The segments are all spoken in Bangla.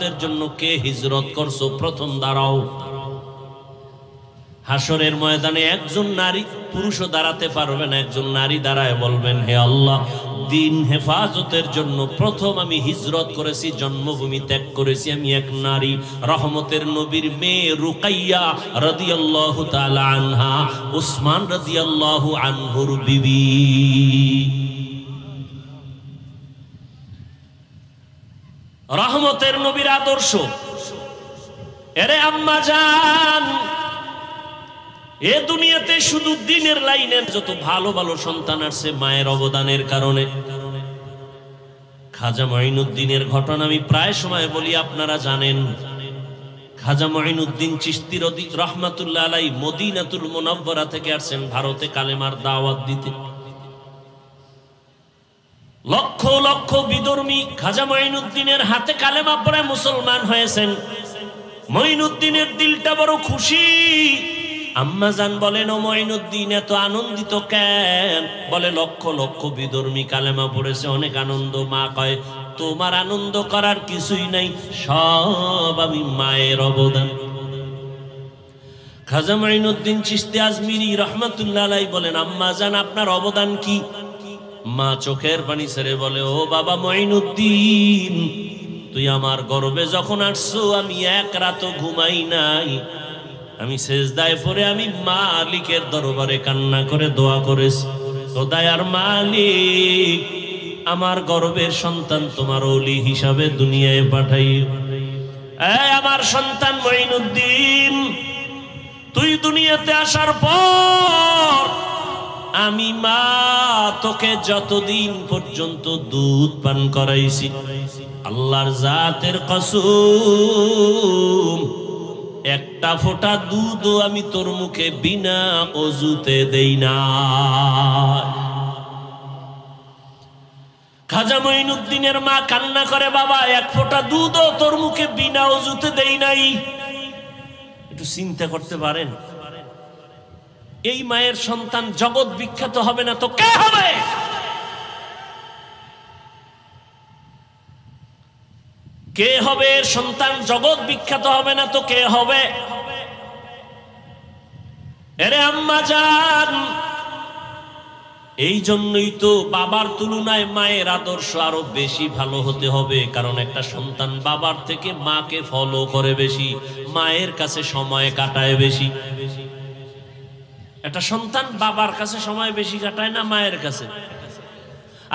হেফাজতের জন্য কে হিজরত করছো প্রথম দাঁড়াও। হাসরের ময়দানে একজন নারী পুরুষও দাঁড়াতে পারবে না, একজন নারী দাঁড়ায় বলবেন, হে আল্লাহ, দিন হেফাজতের জন্য প্রথম আমি হিজরত করেছি, জন্মভূমি ত্যাগ করেছি, আমি এক নারী। রহমতের নবীর মেয়ে রুকাইয়া রাদিয়াল্লাহু তাআলা আনহা, উসমান রাদিয়াল্লাহু আনহুর বিবি। রহমতের নবীর আদর্শ। এরে আম্মা জান, এ দুনিয়াতে শুধু দিনের লাইনের যত ভালো ভালো সন্তান আসছে মায়ের অবদানের কারণে। খাজা মঈনুদ্দিনের ঘটনা আমি প্রায় সময় বলি, আপনারা জানেন। খাজা মঈনুদ্দিন চিশতি রাহমাতুল্লাহ আলাইহি মদিনাতুল মুনাওয়ারা থেকে আসছেন ভারতে কালেমার দাওয়াত দিতে। লক্ষ লক্ষ বিধর্মী খাজা মঈনুদ্দিনের হাতে কালেমা পড়ে মুসলমান হয়েছেন। মঈনুদ্দিনের দিলটা বড় খুশি। আম্মা জান বলেন, ও মঈনুদ্দিন এত আনন্দিত কেন? বলে, লক্ষ লক্ষ বিধর্মী কালেমা পড়েছে, অনেক আনন্দ। মা কয়, তোমার আনন্দ করার কিছুই নাই, সব আমি মায়ের অবদান। খাজা মঈনুদ্দিন চিশতি আজমিরি রাহমাতুল্লাহ আলাইহি বলেন, আম্মা জান আপনার অবদান কি? মা চোখের পানি ছেড়ে বলে, ও বাবা মঈনুদ্দিন, তুই আমার গর্বে যখন আসছো আমি এক রাতও ঘুমাই নাই। আমি সেজদায় পড়ে আমি মালিকের দরবারে কান্না করে দোয়া করেছি, তো দয়ার মালিক, আমার গর্বের সন্তান তোমার ওলি হিসাবে দুনিয়ায় পাঠাইও। আমার সন্তান মঈনুদ্দিন, তুই দুনিয়াতে আসার পর আমি মা তোকে যতদিন পর্যন্ত দুধ পান করাইছি, আল্লাহর জাতের কসম, একটা ফোঁটা দুধও আমি তোর মুখে বিনা অজুতে দেই না। খাজা মঈনুদ্দিনের মা কান্না করে, বাবা এক ফোঁটা দুধও তোর মুখে বিনা অজুতে দেই নাই। একটু চিন্তা করতে পারেন, এই মায়ের সন্তান জগৎ বিখ্যাত হবে না তো কে হবে? কে হবে সন্তান? জগৎ বিখ্যাত হবে না তো কে হবে? এরে আম্মা জান, এই জন্যই তো বাবার তুলনায় মায়ের আদর্শ আরো বেশি ভালো হতে হবে। কারণ একটা সন্তান বাবার থেকে মাকে ফলো করে বেশি, মায়ের কাছে সময় কাটায় বেশি। একটা সন্তান বাবার কাছে সময় বেশি কাটায় না মায়ের কাছে?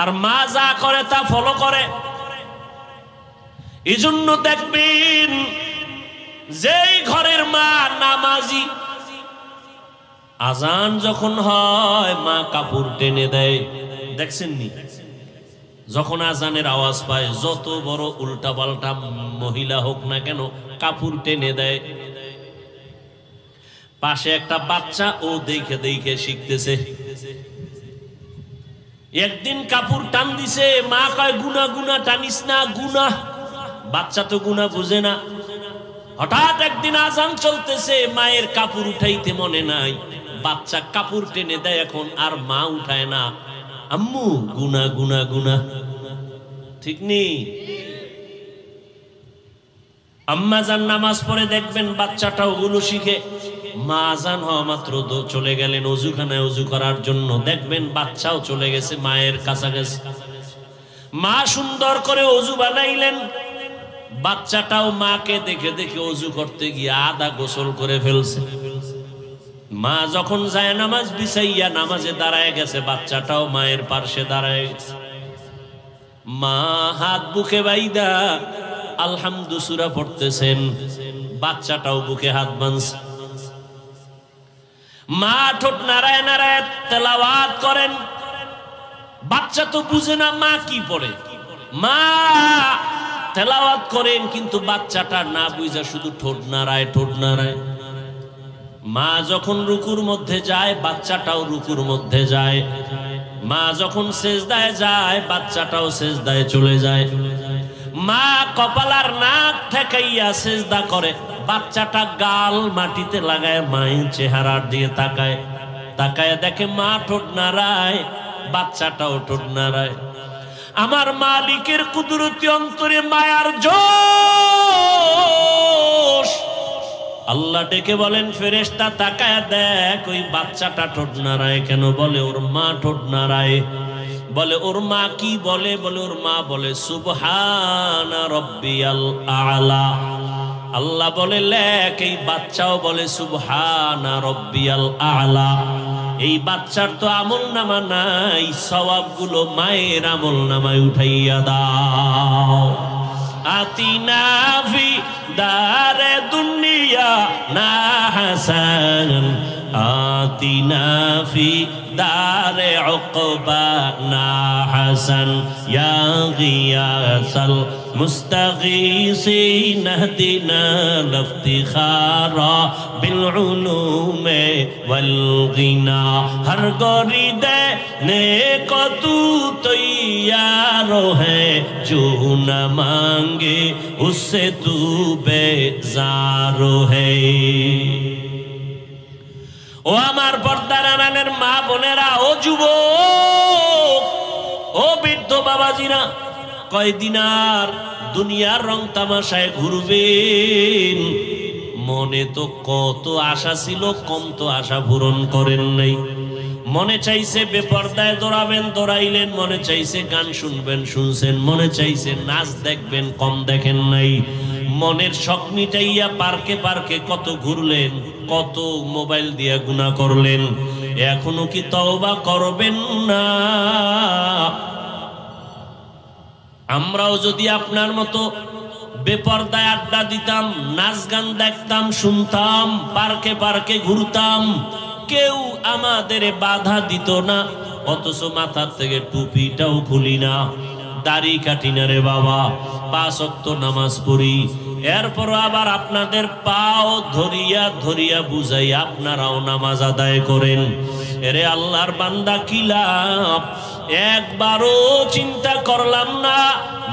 আর মা যা করে তা ফলো করে। এই জন্য দেখবেন যেই ঘরের মা নামাজি, আজান যখন হয় মা কাপড় টেনে দেয়। দেখছেন নি? যখন আজানের আওয়াজ পায়, যত বড় উল্টা পাল্টা মহিলা হোক না কেন, কাপড় টেনে দেয়। পাশে একটা বাচ্চা, ও দেখে দেখে শিখতেছে। একদিন কাপড় টান দিছে, মা কয়, গুনা গুনা টানিস না, গুনা। বাচ্চা তো গুনা বুঝে না। হঠাৎ একদিন আজান চলতেছে, মায়ের কাপড় উঠাইতে মনে নাই, বাচ্চা কাপড় টেনে দেয় এখন, আর মা উঠায় না। আম্মু গুনা গুনা গুনা, ঠিক নেই? আম্মা জান নামাজ পড়ে দেখবেন বাচ্চাটা ওগুলো শিখে। মা আজান হওয়া মাত্র চলে গেলেন অজুখানায় অজু করার জন্য, দেখবেন বাচ্চাও চলে গেছে মায়ের কাছাকাছি। মা সুন্দর করে অজু বানাইলেন, বাচ্চাটাও মাকে দেখে দেখে অজু করতে গিয়ে আধা গোসল করে ফেলছে। মা যখন যায় নামাজ বিছাইয়া নামাজে দাঁড়ায় গেছে, বাচ্চাটাও মায়ের পাশে দাঁড়ায় গেছে। মা হাত বুকে বাইদা আলহামদু সূরা পড়তেছেন, বাচ্চাটাও বুকে হাত বাঁধছে। মা ঠোঁট নাড়ায় নাড়ায় তেলাওয়াত করেন। বাচ্চা তো বুঝে না মা কি পড়ে, মা তেলাওয়াত করেন, কিন্তু বাচ্চাটা না বুঝা শুধু ঠোঁট নাড়ায় ঠোঁট নাড়ায়। মা যখন রুকুর মধ্যে যায়, বাচ্চাটাও রুকুর মধ্যে যায়। মা যখন সেজদায় যায়, বাচ্চাটাও সেজদায় চলে যায়। মা কপালার নাক ঠেকাইয়া সেজদা করে, বাচ্চাটা গাল মাটিতে লাগায় মায়ের চেহারার দিকে তাকায়। তাকায় দেখে মা ঠোঁট নাড়ায়, বাচ্চাটাও ঠোঁট নাড়ায়। আমার মালিকের কুদরতি অন্তরে মায়ার জোর আল্লাহ ডেকে বলেন ফেরেশতা তাকায়া দেখ ওই বাচ্চাটা ঠোঁট নাড়ায় কেন? বলে ওর মা ঠোঁট নাড়ায়। বলে ওর মা কি বলে? বলে ওর মা বলে সুবহানা রাব্বিয়াল আ'লা। আল্লাহ বলে লেখ এই বাচ্চাও বলে সুবহানা রাব্বিয়াল আ'লা। এই বাচ্চার তো আমল নামা নাই, সওয়াবগুলো মায়ের আমল নামায় উঠাইয়া দাও। আতিনা ফি দারে দুনিয়া না হাসান, আতিনা ফি দারে উকবা না হাসান, ইয়া গিয়াসাল মুস্তাগীসিন ইহদিনা লিফতিখারা বিল উলুমে ওয়াল গিনা। হর গরিদে নেক তু তৈয়ার হ্যায়, जो न मांगे उससे तू बेजार है। ও আমার পর্দার আড়ালের মা বোনেরা, ও যুবক, ও বৃদ্ধ বাবাজিরা, কয়দিন আর দুনিয়ার রং তামাশায় ঘুরবেন? মনে তো কত আশা ছিল, কম তো আশা পূরণ করেন নাই। মনে চাইছে বেপরদায় দৌড়াবেন, দৌড়াইলেন। মনে চাইছে গান শুনবেন, শুনছেন। মনে চাইছে নাচ দেখবেন, কম দেখেন নাই। মনের শখ মিটাইয়া পার্কে পার্কে কত ঘুরলেন, কত মোবাইল দিয়ে গুনাহ করলেন। এখনো কি তওবা করবেন না? আমরাও যদি আপনার মতো বেপরদায় আড্ডা দিতাম, নাচ গান দেখতাম, শুনতাম, পার্কে পার্কে ঘুরতাম, কেউ আমাদের বাধা দিত না। অথচ মাথার থেকে টুপিটাও খুলি না, দাড়ি কাটি না রে বাবা, 5 ওয়াক্ত নামাজ পড়ি। এরপর আবার আপনাদের পাও ধরিয়া ধরিয়া বুঝাই আপনারাও নামাজ আদায় করেন। এরে আল্লাহর বান্দা, কি লাভ? একবারও চিন্তা করলাম না,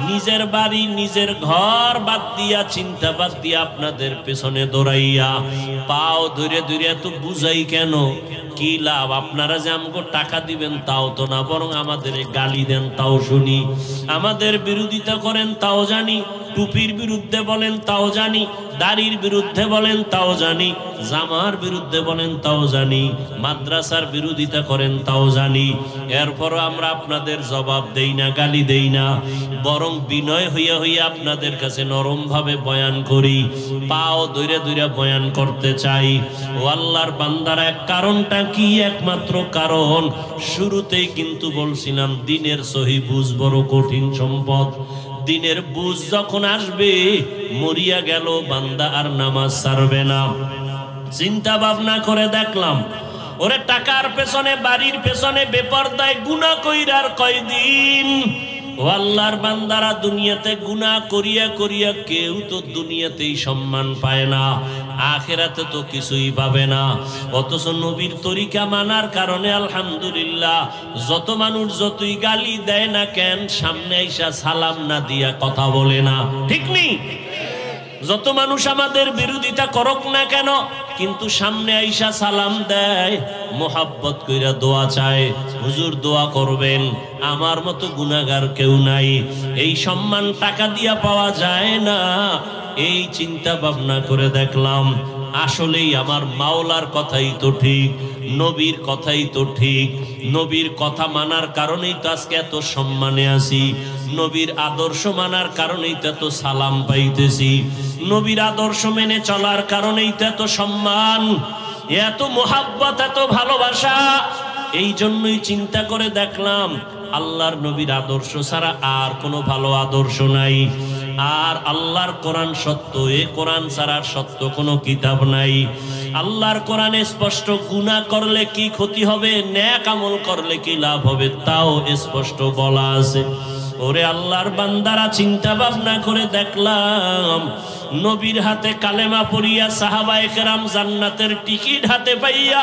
নিজের বাড়ি নিজের ঘর বাদ দিয়া, চিন্তা বাদ দিয়া আপনাদের পেছনে দৌড়াইয়া পাও ধরে ধরে এত বুঝাই কেন? কি লাভ? আপনারা যে আমাকে টাকা দিবেন তাও তো না, বরং আমাদের গালি দেন তাও শুনি, আমাদের বিরোধিতা করেন তাও জানি, টুপির বিরুদ্ধে বলেন তাও জানি, দাড়ির বিরুদ্ধে বলেন তাও জানি, জামার বিরুদ্ধে বলেন তাও জানি, মাদ্রাসার বিরোধিতা করেন তাও জানি। এরপরও আমরা আপনাদের জবাব দেই না, গালি দেই না, বরং বিনয় হইয়া হইয়া আপনাদের কাছে নরম ভাবে বয়ান করি, পাও ধরে ধরে বয়ান করতে চাই। ও আল্লাহর বান্দারা, এক কারণটা কি? একমাত্র কারণ শুরুতেই কিন্তু বলছিলাম, দিনের সহি বুঝ বড় কঠিন সম্পদ। দিনের বুঝ যখন আসবে, মরিয়া গেল বান্দা আর নামাজ ছাড়বে না। চিন্তা ভাবনা করে দেখলাম, ওরে টাকার পেছনে, বাড়ির পেছনে বেপরদায় গুনাহ কইরার কয়দিন? ও আল্লাহর বান্দারা, দুনিয়াতে গুনাহ করিয়া করিয়া কেউ তো দুনিয়াতেই সম্মান পায় না, আখিরাতে তো কিছুই পাবে না। অথচ নবীর তরিকা মানার কারণে আলহামদুলিল্লাহ, যত মানুষ যতই গালি দেয় না কেন, সামনে আইসা সালাম না দিয়া কথা বলে না, ঠিক নেই? যত মানুষ আমাদের বিরোধিতা করুক না কেন, কিন্তু সামনে আইসা সালাম দেয়, মোহাব্বত কইরা দোয়া চায়, হুজুর দোয়া করবেন, আমার মতো গুনাহগার কেউ নাই। এই সম্মান টাকা দিয়া পাওয়া যায় না। এই চিন্তা ভাবনা করে দেখলাম, আসলেই আমার মাওলার কথাই তো ঠিক, নবীর কথাই তো ঠিক। নবীর কথা মানার কারণেই তো আজকে এত সম্মানে আছি, নবীর আদর্শ মানার কারণেই তো এত সালাম পাইতেছি, নবীর আদর্শ মেনে চলার কারণেই তো এত সম্মান, এত মোহাব্বত, এত ভালোবাসা। এই জন্যই চিন্তা করে দেখলাম, আল্লাহর নবীর আদর্শ ছাড়া আর কোনো ভালো আদর্শ নাই। আর আল্লাহর কোরআন সত্য, এ কোরআন ছাড়া সত্য কোনো কিতাব নাই। আল্লাহর কোরআনে স্পষ্ট, গুনাহ করলে কি ক্ষতি হবে, নেক আমল করলে কি লাভ হবে, তাও স্পষ্ট বলা আছে। ওরে আল্লাহর বান্দারা, চিন্তা ভাবনা করে দেখলাম, নবীর হাতে কালেমা পড়িয়া সাহাবায়ে কেরাম জান্নাতের টিকিট হাতে পাইয়া,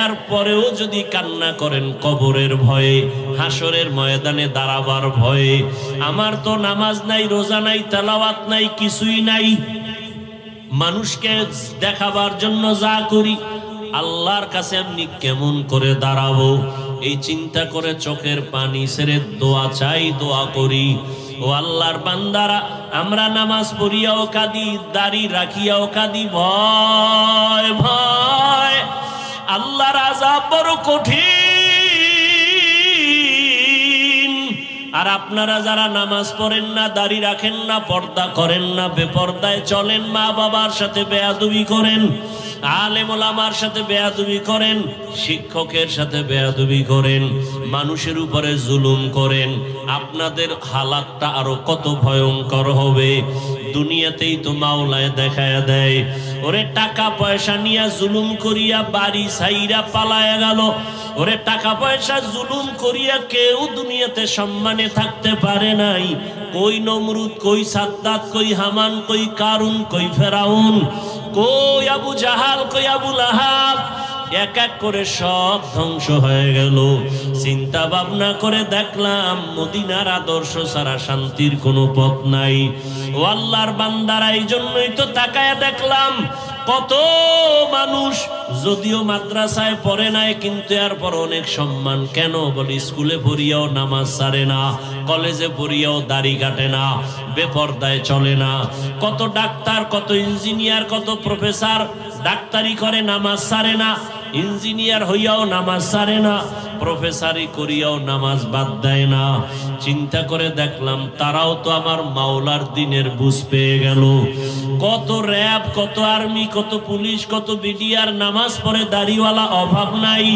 এরপরেও যদি কান্না করেন কবরের ভয়ে, হাসরের ময়দানে দাঁড়াবার ভয়ে, আমার তো নামাজ নাই, রোজা নাই, তেলাওয়াত নাই, কিছুই নাই, মানুষকে দেখাবার জন্য যা করি, আল্লাহর কাছে আমি কেমন করে দাঁড়াবো? এই চিন্তা করে চোখের পানি ছেড়ে দোয়া চাই, দোয়া করি। ও আল্লাহর বান্দারা, আমরা নামাজ পড়িয়াও কাঁদি, দাড়ি রাখিয়াও কাঁদি, ভয় ভয়। আল্লাহর আযাব বড় কঠিন। আর আপনারা যারা নামাজ পড়েন না, দাড়ি রাখেন না, পর্দা করেন না, বেপর্দায় চলেন, মা বাবার সাথে বেয়াদবি করেন, আলেম ওলামার সাথে বেয়াদবি করেন, শিক্ষকের সাথে বেয়াদবি করেন, মানুষের উপরে জুলুম করেন, আপনাদের হালাতটা আরো কত ভয়ঙ্কর হবে। দুনিয়াতেই তো মাওলায় দেখায়া দেয়, ওরে টাকা পয়সা নিয়া জুলুম করিয়া বাড়ি ছাইরা পালায়া গেল। ওরে টাকা পয়সা জুলুম করিয়া কেউ দুনিয়াতে সম্মানে থাকতে পারে নাই। কই নমরুদ, কই সাদ্দাত, কই হামান, কই কারুন, কই ফেরাউন, কই আবু জাহাল, কই আবু লাহাব, এক এক করে সব ধ্বংস হয়ে গেল। চিন্তা ভাবনা করে দেখলাম মদিনার আদর্শ ছাড়া শান্তির কোনো পথ নাই। ও আল্লাহর বান্দারা, এই জন্যই তো তাকায়া দেখলাম কত মানুষ যদিও মাদ্রাসায় পড়ে নাই, কিন্তু এরপর অনেক সম্মান। কেন বলি, স্কুলে পড়িয়াও নামাজ ছাড়ে না, কলেজে পড়িয়াও দাড়ি কাটে না, বেপর্দায় চলে না। কত ডাক্তার, কত ইঞ্জিনিয়ার, কত প্রফেসর ডাক্তারি করে, নামাজ ছাড়ে না, ইঞ্জিনিয়ার হইয়াও নামাজ ছাড়ে না, প্রফেসরি করিয়াও নামাজ বাদ দেয় না। চিন্তা করে দেখলাম তারাও তো আমার মাওলার দিনের বুঝ পেয়ে গেল। কত র্যাব, কত আর্মি, কত পুলিশ, কত বিডিআর নামাজ পড়ে, দাড়িওয়ালা অভাব নাই।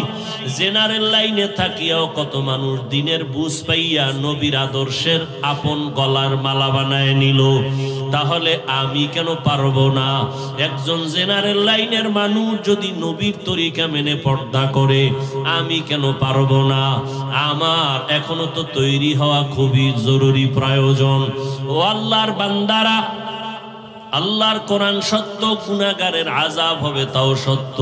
জেনারেল লাইনে থাকিয়াও কত মানুষ দিনের বুঝ পাইয়া নবীর আদর্শের আপন গলার মালা বানায় নিল। তাহলে আমি কেন পারবো না? একজন জেনারেল লাইনের মানুষ যদি নবীর তরিকা মেনে পর্দা করে, আমি কেন পারবো না? আমার এখনো তো তৈরি হওয়া খুবই জরুরি, প্রয়োজন। ও আল্লাহর বান্দারা, আল্লাহর কোরআন সত্য, গুনাহগারের আযাব হবে তাও সত্য।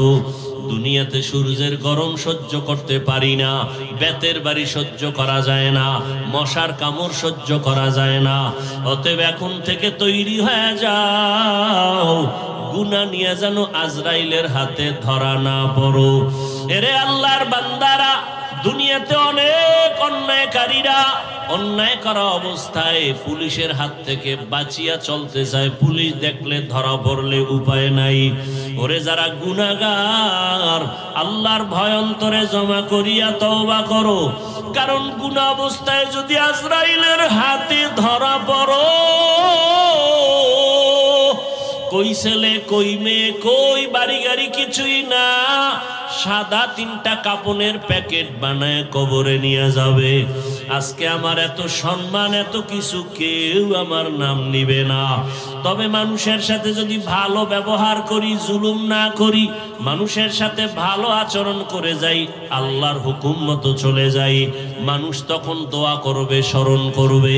দুনিয়াতে সূর্যের গরম সহ্য করতে পারি না, বেতের বাড়ি সহ্য করা যায় না, মশার কামড় সহ্য করা যায় না। অতএব এখন থেকে তৈরি হয়ে যাও, গুনাহ নিয়ে যেন আজরাইলের হাতে ধরা না পড়ো। এরে আল্লাহর বান্দারা, দুনিয়াতে অনেক অন্যায়কারীরা অন্যায় করা অবস্থায় পুলিশের হাত থেকে বাঁচিয়া চলতে চায়। পুলিশ দেখলে ধরা পড়লে উপায় নাই। ওরে যারা গুনাহগার, আল্লাহর ভয় অন্তরে জমা করিয়া তওবা করো। কারণ গুনাহ অবস্থায় যদি আজরাইলের হাতে ধরা পড়ো, কই ছেলে, কই মেয়ে, কই বাড়ি গাড়ি কিছুই না, সাদা 3টা কাপনের প্যাকেট বানায় কবরে নিয়ে যাবে। আজকে আমার এত সম্মান, এত কিছু, কেউ আমার নাম নিবে না। তবে মানুষের সাথে যদি ভালো ব্যবহার করি, জুলুম না করি, মানুষের সাথে ভালো আচরণ করে যাই, আল্লাহর হুকুম মতো চলে যাই, মানুষ তখন দোয়া করবে, স্মরণ করবে।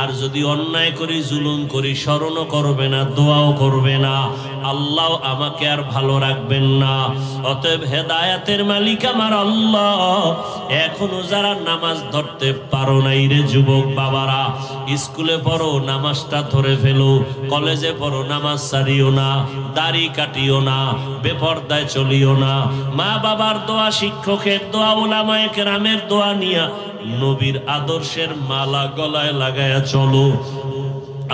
আর যদি অন্যায় করি, জুলুম করি, স্মরণও করবে না, দোয়াও করবে না, আল্লাহ আমাকে আর ভালো রাখবেন না। অতএব হেদায়েতের মালিক আমার আল্লাহ। এখনো যারা নামাজ ধরতে পারো নাই রে যুবক বাবারা, স্কুলে পড়ো, নামাজটা ধরে ফেলো, কলেজে পড়ো, নামাজ ছাড়িও না, দাড়ি কাটিও না, বেপর্দায় চলিও না। মা বাবার দোয়া, শিক্ষকের দোয়া, উলামায়ে কেরামের দোয়া নিয়া নবীর আদর্শের মালা গলায় লাগায়া চলো।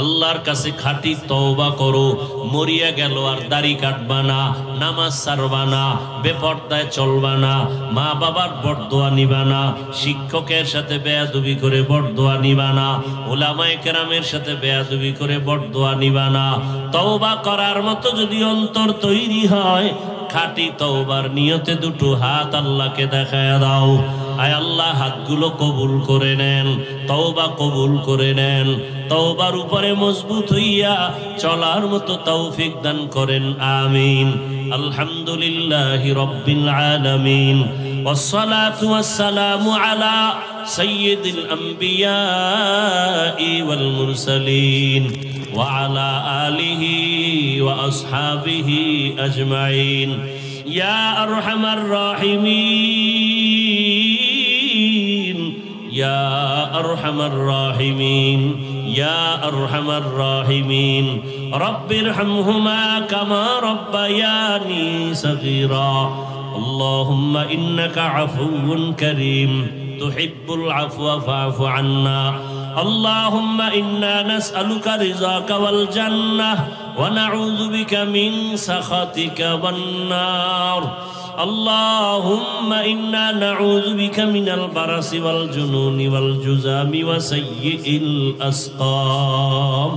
আল্লাহর কাছে খাঁটি তওবা করো। মরিয়া গেল আর দাড়ি কাটবা না, নামাজ ছাড়বা না, বেপর্দায় চলবা না, মা বাবার বরদোয়া নিবা না, শিক্ষকের সাথে বেয়াদবি করে বরদোয়া নিবা না, উলামায়ে কেরামের সাথে বেয়াদবি করে বরদোয়া নিবা না। তওবা করার মতো যদি অন্তর তৈরি হয়, খাঁটি তওবার নিয়তে দুটো হাত আল্লাহকে দেখায়া দাও। আয় আল্লাহ, হাতগুলো কবুল করে নেন, তওবা কবুল করে নেন। তওবার উপরে মজবুত হইয়া চলার মতো তৌফিক দান করেন, আমিন। আলহামদুলিল্লাহি রাব্বিল আলামিন, ওয়াসসালাতু ওয়াসসালামু আলা সাইয়্যিদিল আম্বিয়াই ওয়াল মুরসালিন ওয়া আলা আলিহি ওয়া আসহাবিহি আজমাইন। ইয়া আরহামার রাহিমিন, ইয়া আরহামার রাহিমিন, ইয়া আরহামার রাহিমিন। রব্বিরহামহুমা কামা রব্বায়ানি সগীরা। আল্লাহুম্মা ইন্নাকা আফুউন কারীম তুহিব্বুল আফওয়া ফা'ফু আন্না। اللهم إنا نسألك رضاك والجنة ونعوذ بك من سخطك والنار اللهم إنا نعوذ بك من البرص والجنون والجذام وسيء الأسقام